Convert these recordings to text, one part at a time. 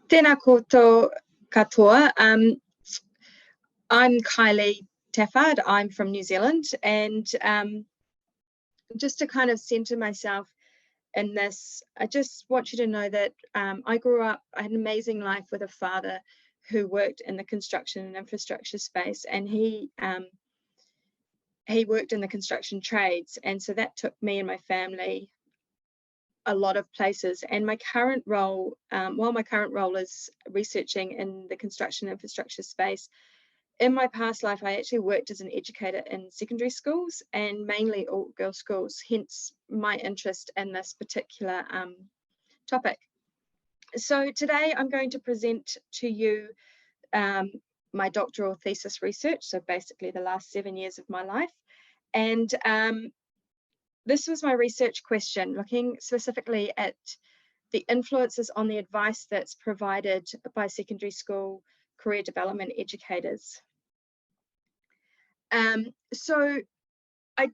Tēnā koutou katoa. I'm Kylie Taffard. I'm from New Zealand, and just to kind of centre myself in this, I just want you to know that I grew up, I had an amazing life with a father who worked in the construction and infrastructure space, and he worked in the construction trades, and so that took me and my family a lot of places. And my current role, while my current role is researching in the construction infrastructure space, in my past life I actually worked as an educator in secondary schools, and mainly all girls schools, hence my interest in this particular topic. So today I'm going to present to you my doctoral thesis research, so basically the last 7 years of my life. And this was my research question, looking specifically at the influences on the advice that's provided by secondary school career development educators. So I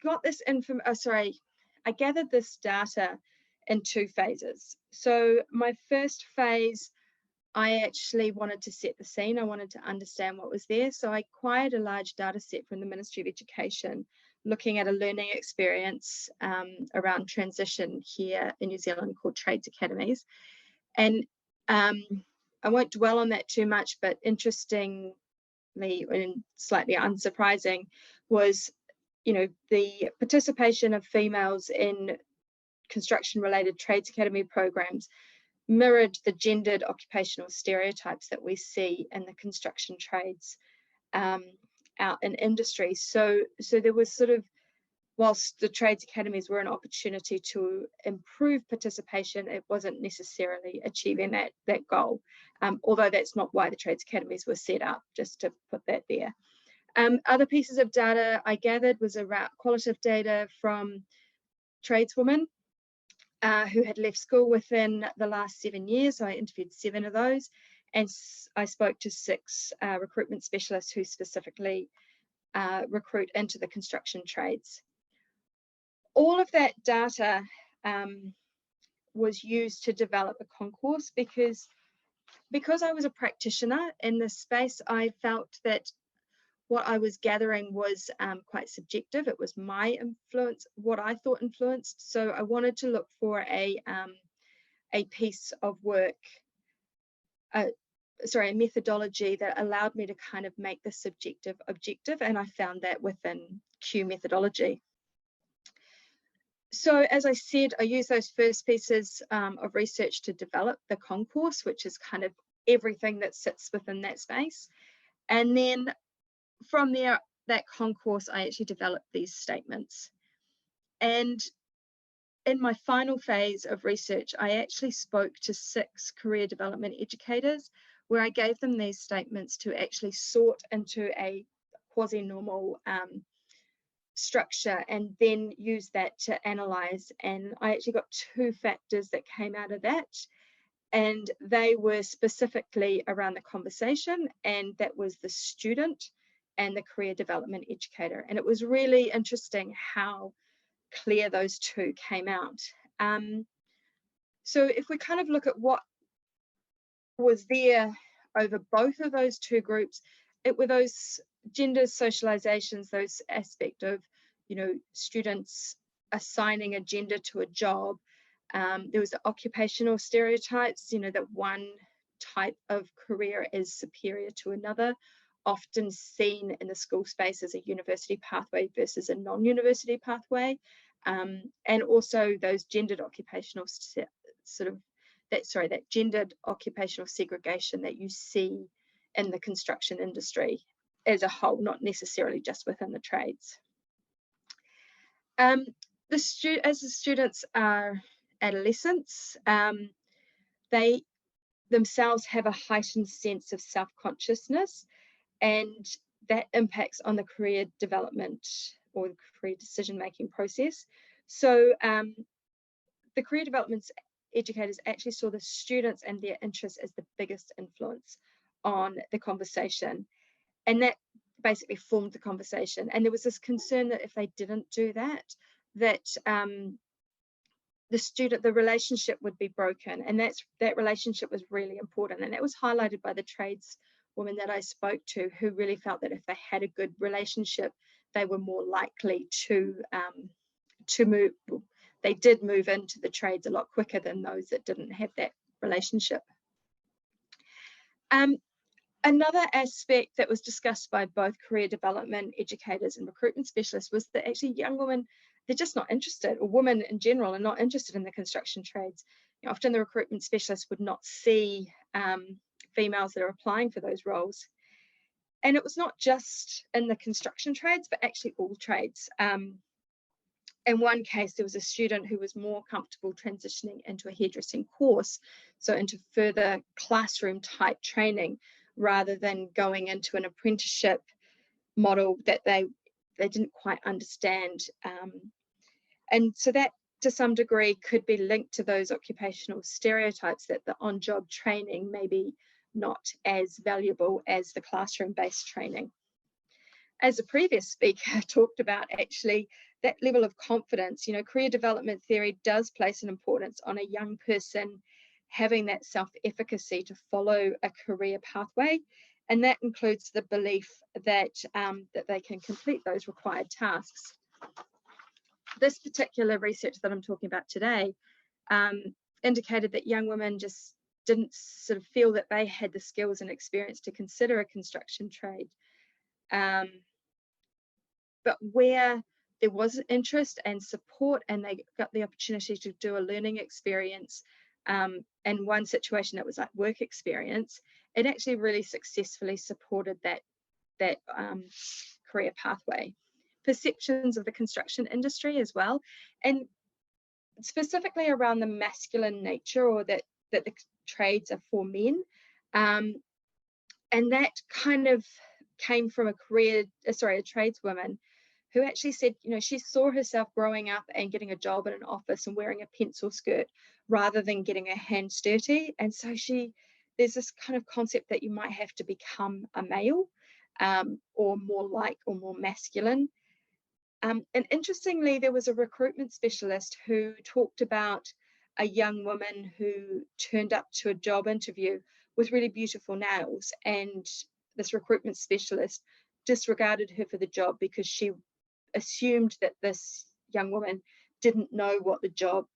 got this I gathered this data in 2 phases. So my first phase, I actually wanted to set the scene. I wanted to understand what was there. So I acquired a large data set from the Ministry of Education, looking at a learning experience around transition here in New Zealand called Trades Academies. And I won't dwell on that too much, but interestingly and slightly unsurprising was, the participation of females in construction-related Trades Academy programs mirrored the gendered occupational stereotypes that we see in the construction trades out in industry. So there was sort of, whilst the Trades Academies were an opportunity to improve participation, it wasn't necessarily achieving that goal, although that's not why the Trades Academies were set up, just to put that there. Other pieces of data I gathered was around qualitative data from tradeswomen who had left school within the last 7 years. So I interviewed 7 of those, and I spoke to 6 recruitment specialists who specifically recruit into the construction trades. All of that data was used to develop a concourse because I was a practitioner in this space. I felt that what I was gathering was quite subjective. It was my influence, what I thought influenced. So I wanted to look for a piece of work, a methodology that allowed me to kind of make the subjective objective, and I found that within Q methodology. So as I said, I used those first pieces of research to develop the concourse, which is kind of everything that sits within that space. And then from there, that concourse, I actually developed these statements. And in my final phase of research, I actually spoke to 6 career development educators, where I gave them these statements to actually sort into a quasi-normal structure and then use that to analyze. And I actually got 2 factors that came out of that, and they were specifically around the conversation, and that was the student and the career development educator. And it was really interesting how clear those 2 came out. So if we kind of look at what was there over both of those 2 groups, it were those gender socializations, those aspect of, students assigning a gender to a job. There was the occupational stereotypes, that one type of career is superior to another, often seen in the school space as a university pathway versus a non-university pathway. And also those gendered occupational that gendered occupational segregation that you see in the construction industry as a whole, not necessarily just within the trades. As the students are adolescents, they themselves have a heightened sense of self-consciousness, and that impacts on the career development or the career decision-making process. So the career development educators actually saw the students and their interests as the biggest influence on the conversation, and that basically formed the conversation. And there was this concern that if they didn't do that, the relationship would be broken, and that relationship was really important, and that was highlighted by the tradeswoman that I spoke to, who really felt that if they had a good relationship, they were more likely to move. They did move into the trades a lot quicker than those that didn't have that relationship. Another aspect that was discussed by both career development educators and recruitment specialists was that actually young women, they're just not interested, or women in general are not interested in the construction trades. Often the recruitment specialists would not see females that are applying for those roles. And it was not just in the construction trades, but actually all trades. In one case, there was a student who was more comfortable transitioning into a hairdressing course, so into further classroom type training, rather than going into an apprenticeship model that they didn't quite understand. And so that to some degree could be linked to those occupational stereotypes, that the on-job training may be not as valuable as the classroom-based training. As a previous speaker talked about, actually, that level of confidence, career development theory does place an importance on a young person having that self-efficacy to follow a career pathway, and that includes the belief that they can complete those required tasks. This particular research that I'm talking about today indicated that young women just didn't sort of feel that they had the skills and experience to consider a construction trade. But where there was interest and support, and they got the opportunity to do a learning experience, and one situation that was like work experience, it actually really successfully supported that career pathway. Perceptions of the construction industry as well, and specifically around the masculine nature, or that the trades are for men, and that kind of came from a tradeswoman who actually said, she saw herself growing up and getting a job in an office and wearing a pencil skirt rather than getting her hands dirty. And so there's this kind of concept that you might have to become a male, or more masculine. And interestingly, there was a recruitment specialist who talked about a young woman who turned up to a job interview with really beautiful nails, and this recruitment specialist disregarded her for the job because she assumed that this young woman didn't know what the job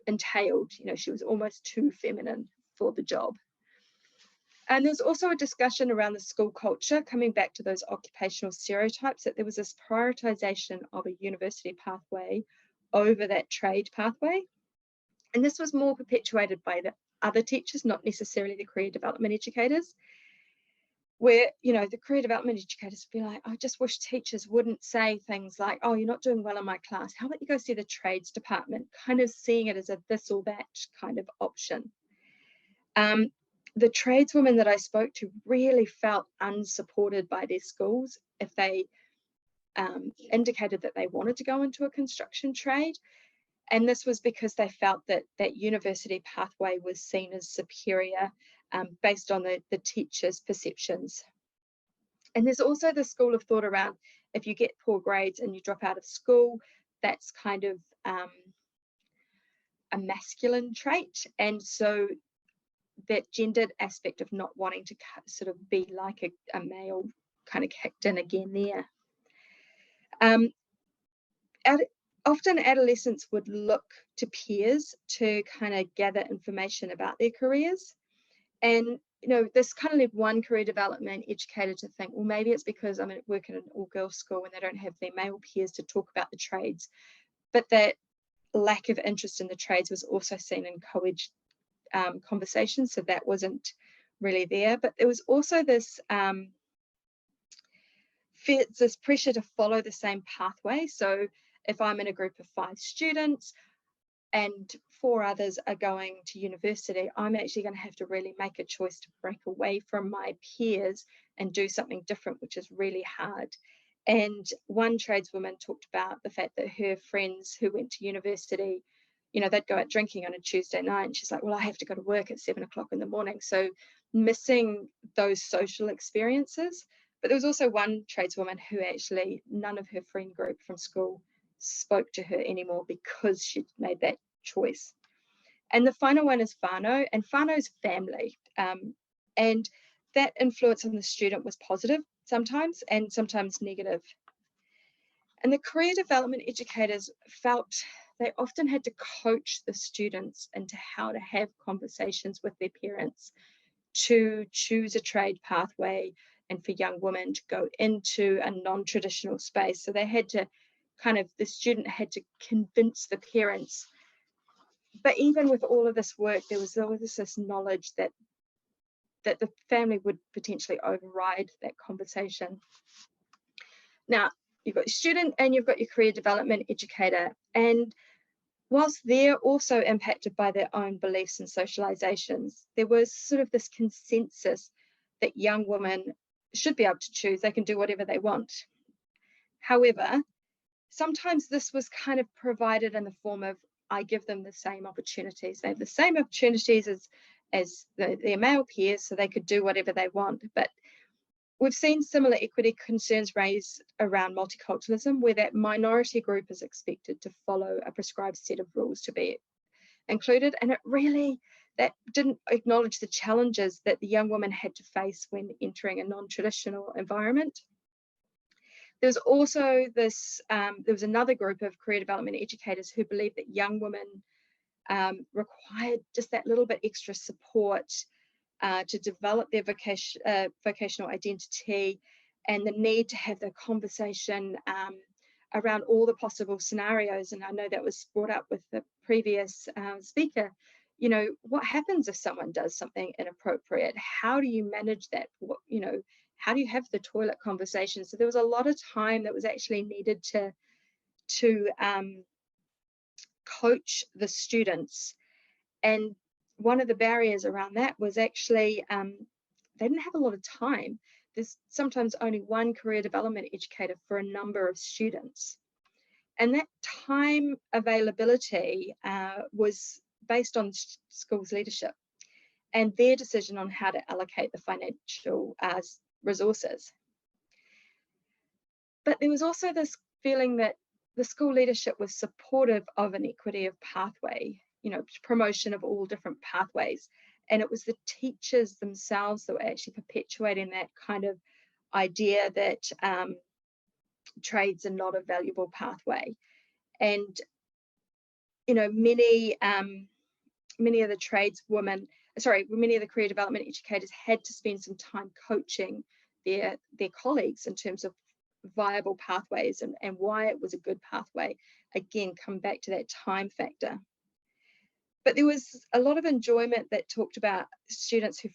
entailed. She was almost too feminine for the job. And there's also a discussion around the school culture, coming back to those occupational stereotypes, that there was this prioritization of a university pathway over that trade pathway. And this was more perpetuated by the other teachers, not necessarily the career development educators, where, the career development educators would be like, I just wish teachers wouldn't say things like, oh, you're not doing well in my class, how about you go see the trades department, kind of seeing it as a this or that kind of option. The tradeswomen that I spoke to really felt unsupported by their schools if they indicated that they wanted to go into a construction trade. And this was because they felt that that university pathway was seen as superior, based on the teachers' perceptions. And there's also the school of thought around, if you get poor grades and you drop out of school, that's kind of a masculine trait. And so that gendered aspect of not wanting to sort of be like a male kind of kicked in again there. Often adolescents would look to peers to kind of gather information about their careers. And, this kind of led one career development educator to think, well, maybe it's because I'm working in an all-girls school and they don't have their male peers to talk about the trades. But that lack of interest in the trades was also seen in co-ed conversations, so that wasn't really there. But there was also this pressure to follow the same pathway. So if I'm in a group of 5 students and 4 others are going to university, I'm actually going to have to really make a choice to break away from my peers and do something different, which is really hard. And one tradeswoman talked about the fact that her friends who went to university, they'd go out drinking on a Tuesday night, and she's like, well, I have to go to work at 7 o'clock in the morning. So missing those social experiences. But there was also one tradeswoman who actually none of her friend group from school spoke to her anymore because she'd made that choice. And the final one is whānau, and whānau's family. And that influence on the student was positive sometimes and sometimes negative. And the career development educators felt they often had to coach the students into how to have conversations with their parents to choose a trade pathway and for young women to go into a non-traditional space. So they had to the student had to convince the parents. But even with all of this work, there was always this knowledge that the family would potentially override that conversation. Now, you've got your student and you've got your career development educator. And whilst they're also impacted by their own beliefs and socializations, there was sort of this consensus that young women should be able to choose. They can do whatever they want. However, sometimes this was kind of provided in the form of, I give them the same opportunities. They have the same opportunities as their male peers, so they could do whatever they want. But we've seen similar equity concerns raised around multiculturalism, where that minority group is expected to follow a prescribed set of rules to be included. And that didn't acknowledge the challenges that the young women had to face when entering a non-traditional environment. There's also there was another group of career development educators who believed that young women required just that little bit extra support to develop their vocational identity, and the need to have the conversation around all the possible scenarios. And I know that was brought up with the previous speaker. You know, what happens if someone does something inappropriate? How do you manage that? How do you have the toilet conversation? So there was a lot of time that was actually needed to coach the students. And one of the barriers around that was actually they didn't have a lot of time. There's sometimes only one career development educator for a number of students. And that time availability was based on schools' leadership and their decision on how to allocate the financial resources. But there was also this feeling that the school leadership was supportive of an equity of pathway, promotion of all different pathways. And it was the teachers themselves that were actually perpetuating that kind of idea that trades are not a valuable pathway. And, many of the many of the career development educators had to spend some time coaching their colleagues in terms of viable pathways and why it was a good pathway. Again, come back to that time factor. But there was a lot of enjoyment that talked about students who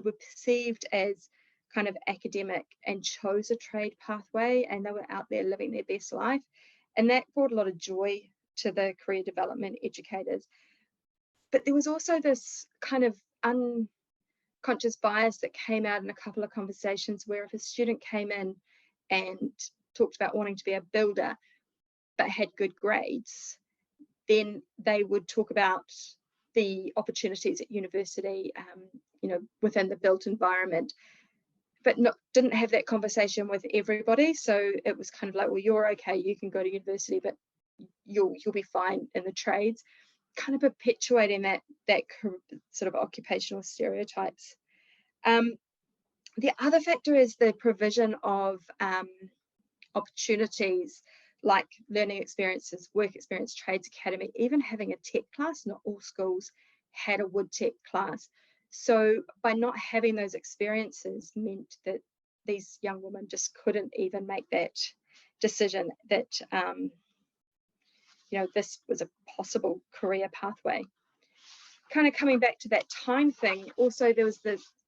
were perceived as kind of academic and chose a trade pathway, and they were out there living their best life. And that brought a lot of joy to the career development educators. But there was also this kind of unconscious bias that came out in a couple of conversations where if a student came in and talked about wanting to be a builder but had good grades, then they would talk about the opportunities at university, within the built environment, but didn't have that conversation with everybody. So it was kind of like, well, you're okay, you can go to university, but you'll be fine in the trades, kind of perpetuating that sort of occupational stereotypes. The other factor is the provision of opportunities like learning experiences, work experience, trades academy, even having a tech class. Not all schools had a wood tech class. So by not having those experiences meant that these young women just couldn't even make that decision that this was a possible career pathway. Kind of coming back to that time thing, also there was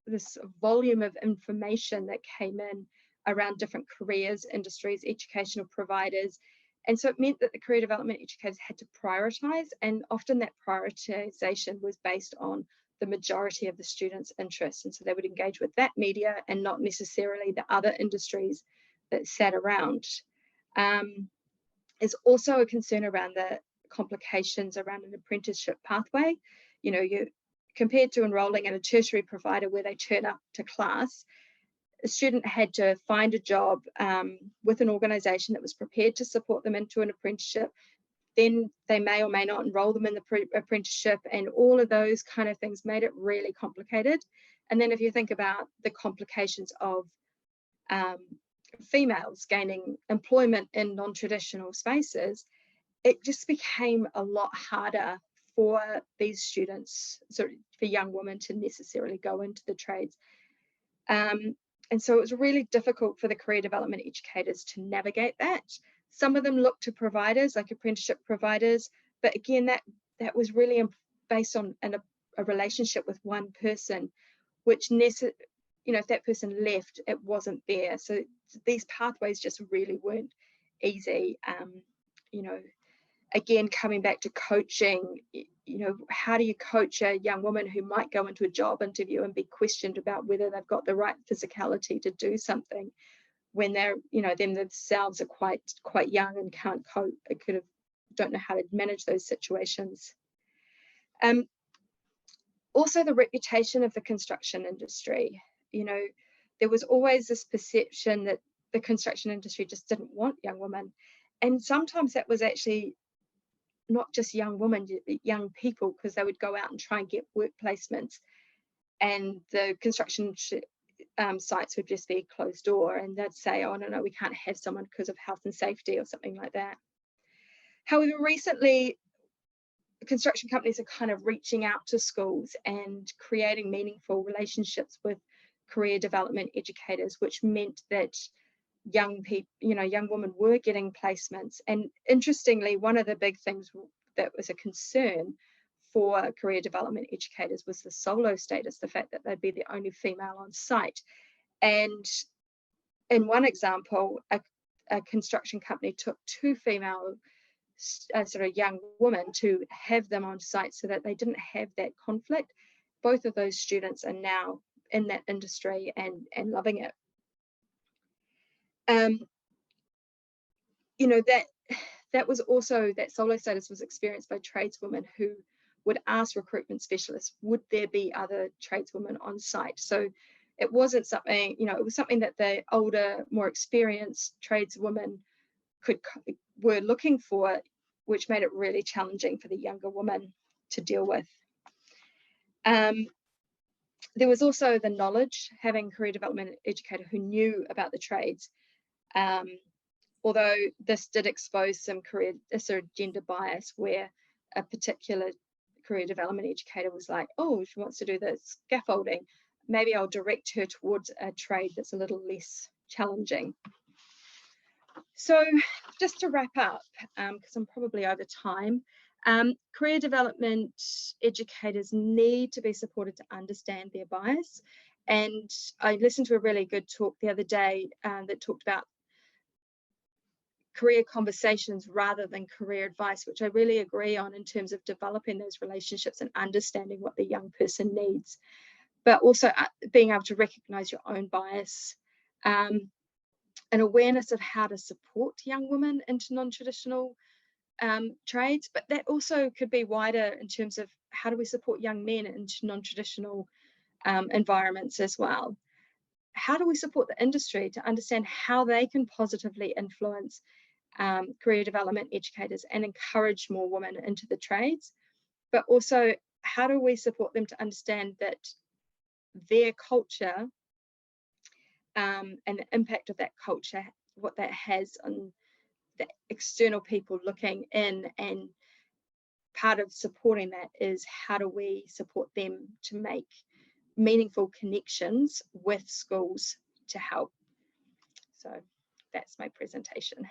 this volume of information that came in around different careers, industries, educational providers. And so it meant that the career development educators had to prioritize, and often that prioritization was based on the majority of the students' interests. And so they would engage with that media and not necessarily the other industries that sat around. There's also a concern around the complications around an apprenticeship pathway. You compared to enrolling in a tertiary provider where they turn up to class, a student had to find a job with an organisation that was prepared to support them into an apprenticeship, then they may or may not enroll them in the apprenticeship, and all of those kind of things made it really complicated. And then if you think about the complications of females gaining employment in non-traditional spaces, it just became a lot harder for these students, so for young women, to necessarily go into the trades. And so it was really difficult for the career development educators to navigate that. Some of them looked to providers, like apprenticeship providers, but again, that was really based on a relationship with one person, which if that person left, it wasn't there. So these pathways just really weren't easy. Again, coming back to coaching, how do you coach a young woman who might go into a job interview and be questioned about whether they've got the right physicality to do something when they're, them themselves are quite young and can't cope, don't know how to manage those situations. Also, the reputation of the construction industry. There was always this perception that the construction industry just didn't want young women, and sometimes that was actually not just young women, young people, because they would go out and try and get work placements, and the construction sites would just be closed door, and they'd say, oh no, we can't have someone because of health and safety or something like that. However, recently construction companies are kind of reaching out to schools and creating meaningful relationships with career development educators, which meant that young women were getting placements. And interestingly, one of the big things that was a concern for career development educators was the solo status, the fact that they'd be the only female on site. And in one example, a construction company took 2 female sort of young women to have them on site so that they didn't have that conflict. Both of those students are now in that industry and loving it. That was also, that solo status was experienced by tradeswomen who would ask recruitment specialists, would there be other tradeswomen on site? So it wasn't something, it was something that the older, more experienced tradeswomen were looking for, which made it really challenging for the younger woman to deal with. There was also the knowledge, having a career development educator who knew about the trades. Although this did expose some sort of gender bias, where a particular career development educator was like, oh, she wants to do the scaffolding, maybe I'll direct her towards a trade that's a little less challenging. So just to wrap up, because I'm probably over time, career development educators need to be supported to understand their bias. And I listened to a really good talk the other day that talked about career conversations rather than career advice, which I really agree on in terms of developing those relationships and understanding what the young person needs, but also being able to recognize your own bias, an awareness of how to support young women into non-traditional trades, but that also could be wider in terms of how do we support young men into non-traditional environments as well. How do we support the industry to understand how they can positively influence career development educators and encourage more women into the trades? But also, how do we support them to understand that their culture and the impact of that culture, what that has on the external people looking in, and part of supporting that is how do we support them to make meaningful connections with schools to help. So that's my presentation.